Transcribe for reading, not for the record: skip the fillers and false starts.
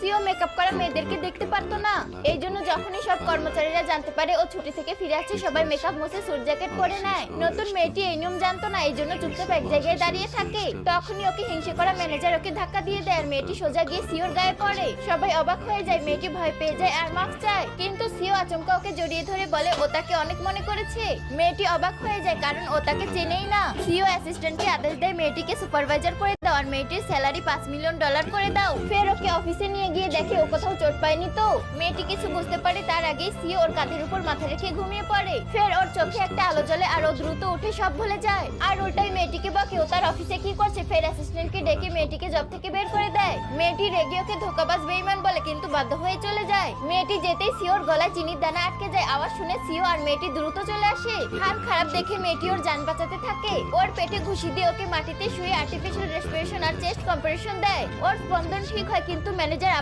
CO makeup করা মেয়েদেরকে দেখতে পারতো না। এই জন্য যখনই সব কর্মচারীরা জানতে পারে ও ছুটি থেকে ফিরে আসছে, সবাই মেকআপ মুছে স্যুট জ্যাকেট পরে নেয়। নতুন মেয়েটি এই নিয়ম জানতো না, এই জন্য চুপচাপ এক জায়গায় দাঁড়িয়ে থাকে। তখনই ওকে হিংসে করা ম্যানেজার ওকে ধাক্কা দিয়ে দেয় আর মেয়েটি সোজা গিয়ে সিওর গায়ে পড়ে। সবাই অবাক হয়ে যায়, মেয়েটি ভয় পেয়ে যায় আর মাফ চায়। কিন্তু সিও আচমকা ওকে জড়িয়ে ধরে বলে ও তাকে অনেক মনে করেছে। মেয়েটি অবাক হয়ে যায় কারণ ও তাকে চেনেই না। সিও অ্যাসিস্ট্যান্টকে আদেশ দেয় মেয়েটিকে সুপারভাইজার করে দাও আর মেয়েটির স্যালারি $5 মিলিয়ন করে দাও। ফের ওকে অফিসে নিয়ে গিয়ে দেখে ও কোথাও চোট পায়নি তো। মেয়েটি কিছু বুঝতে পারে তার আগেই সিও ওর কাঁধের উপর মাথা রেখে ঘুমিয়ে পড়ে। ফের ওর চোখে একটা আলো জ্বলে আর ও দ্রুত উঠে সব ভুলে যায়। আর উল্টাই মেয়েটিকে বকে ও তার অফিসে কি করছে। ফের অ্যাসিস্ট্যান্টকে ডেকে মেয়েটিকে জব থেকে বের করে দেয়। মেয়েটি রেগে ওকে ধোঁকাবাজ বেঈমান বলে কিন্তু বাধ্য হয়ে চলে যায়। মেয়েটি যেতেই সিওর গলায় চিনির দানা আটকে যায়। আওয়াজ শুনে সিও আর মেয়েটি দ্রুত চলে আসে। হাল খারাপ দেখে মেয়েটি ওর জান বাঁচাতে থাকে। ওর পেটে ঘুষি দিয়ে ওকে মাটিতে শুয়ে আর্টিফিশিয়াল রেসপিরেশন আর চেস্ট কম্প্রেশন দেয়। ওর স্পন্দন ঠিক হয় কিন্তু ম্যানেজার